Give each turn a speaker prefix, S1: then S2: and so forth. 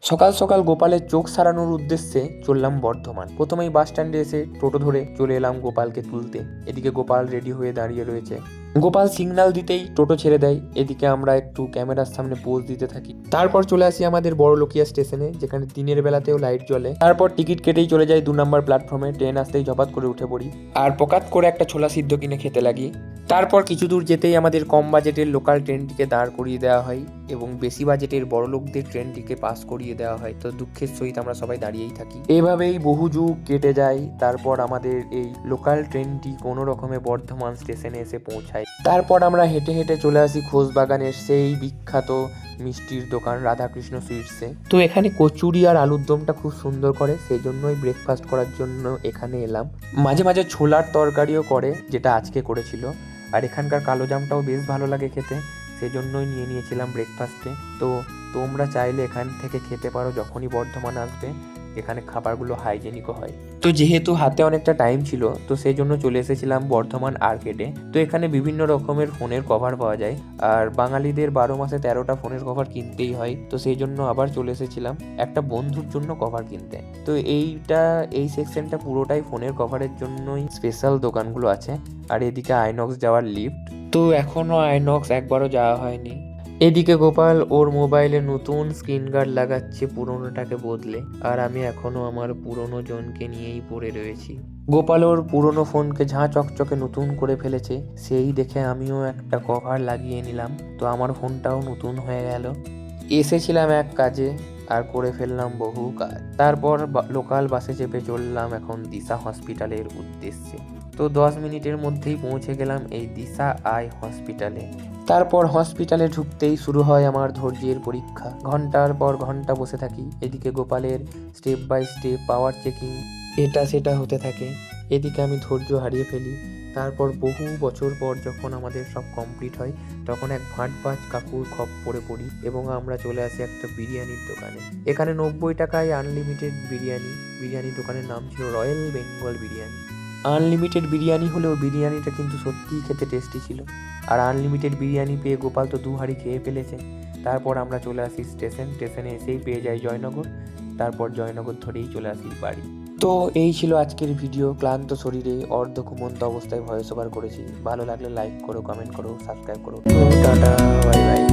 S1: সকাল সকাল গোপালের চোখ সারানোর উদ্দেশ্যে চললাম বর্ধমান। প্রথমেই বাস স্ট্যান্ডে এসে টোটো ধরে চলে এলাম গোপালকে তুলতে। এদিকে গোপাল রেডি হয়ে দাঁড়িয়ে রয়েছে। গোপাল সিগন্যাল দিতেই টোটো ছেড়ে দেয়। এদিকে আমরা একটু ক্যামেরার সামনে পোজ দিতে থাকি। তারপর চলে আসি আমাদের বড়লোকিয়া স্টেশনে, যেখানে দিনের বেলাতেও লাইট জ্বলে। তারপর টিকিট কেটেই চলে যাই 2 নম্বর প্ল্যাটফর্মে। ট্রেন আসতেই ঝপাত করে উঠে পড়ি আর পকাত করে একটা ছোলা সিদ্ধ কিনে খেতে লাগি। তারপর কিছু দূর যেতেই আমাদের কম বাজেটের লোকাল ট্রেনটিকে দাঁড় করিয়ে দেওয়া হয় এবং বেশি বাজেটের বড়লোকদের ট্রেনটিকে পাস করিয়ে দেওয়া হয়। তো দুঃখের সহিত আমরা সবাই দাঁড়িয়েই থাকি। এভাবেই বহু যুগ কেটে যায়। তারপর আমাদের এই লোকাল ট্রেনটি কোনো রকমে বর্ধমান স্টেশনে এসে পৌঁছায়। তারপর আমরা হেঁটে হেঁটে চলে আসি খোশবাগানের সেই বিখ্যাত মিষ্টির দোকান রাধাকৃষ্ণ সুইটসে। তো এখানে কচুরি আর আলুর দমটা খুব সুন্দর করে, সেই জন্যই ব্রেকফাস্ট করার জন্য এখানে এলাম। মাঝে মাঝে ছোলার তরকারিও করে, যেটা আজকে করেছিল। আর এখানকার কালো জামটাও বেশ ভালো লাগে খেতে, সেজন্যই নিয়ে নিয়েছিলাম ব্রেকফাস্টে। তো তোমরা চাইলে এখান থেকে খেতে পারো যখনই বর্ধমান আসবে। এখানে খাবারগুলো হাইজেনিকও হয়। তো যেহেতু হাতে অনেকটা টাইম ছিল, তো সেই জন্য চলে এসেছিলাম বর্ধমান আর্কেডে। তো এখানে বিভিন্ন রকমের ফোনের কভার পাওয়া যায়, আর বাঙালিদের 12 মাসে 13টা ফোনের কভার কিনতেই হয়। তো সেই জন্য আবার চলে এসেছিলাম একটা বন্ধুর জন্য কভার কিনতে। তো এই সেকশনটা পুরোটাই ফোনের কভারের জন্যই স্পেশাল দোকানগুলো আছে। আর এদিকে আইনক্স যাওয়ার লিফট। তো এখনো আইনক্স একবারও যাওয়া হয়নি। এদিকে গোপাল ওর মোবাইলে নতুন স্ক্রিন গার্ড লাগাচ্ছে পুরোনোটাকে বদলে, আর আমি এখনো আমার পুরোনো জনকে নিয়েই পড়ে রয়েছি। গোপাল ওর পুরোনো ফোনকে ঝাঁ চকচকে নতুন করে ফেলেছে, সেই দেখে আমিও একটা কভার লাগিয়ে নিলাম। তো আমার ফোনটাও নতুন হয়ে গেল। এসেছিলাম এক কাজে আর করে ফেললাম বহু কাজ। তারপর লোকাল বাসে চেপে চললাম এখন দিশা হসপিটালের উদ্দেশ্যে। তো 10 মিনিটের মধ্যেই পৌঁছে গেলাম এই দিশা আই হসপিটালে। তারপর হসপিটালে ঢুকতেই শুরু হয় আমার ধৈর্যের পরীক্ষা। ঘন্টার পর ঘন্টা বসে থাকি। এদিকে গোপালের step by step power checking এটা সেটা হতে থাকে। এদিকে আমি ধৈর্য হারিয়ে ফেলি। তারপর বহু বছর পর যখন আমাদের সব কমপ্লিট হয়, তখন এক ভাঁটবাজ কাকুর খপ্পরে পড়ি এবং আমরা চলে আসি একটা বিরিয়ানির দোকানে। এখানে 90 টাকায় আনলিমিটেড বিরিয়ানি দোকানের নাম ছিল রয়্যাল বেঙ্গল বিরিয়ানি। আনলিমিটেড বিরিয়ানি হলেও বিরিয়ানিটা কিন্তু সত্যিই খেতে টেস্টি ছিল। আর আনলিমিটেড বিরিয়ানি পেয়ে গোপাল তো 2 হাঁড়ি খেয়ে ফেলেছে। তারপর আমরা চলে আসি স্টেশনে এসেই পেয়ে যাই জয়নগর। তারপর জয়নগর ধরেই চলে আসি বাড়ি। তো এই ছিল আজকের ভিডিও। ক্লান্ত শরীরে অর্ধ ঘুমন্ত অবস্থায় ভয়েস ওভার করেছি। ভালো লাগলে লাইক করো, কমেন্ট করো, সাবস্ক্রাইব করো। Tata, bye bye.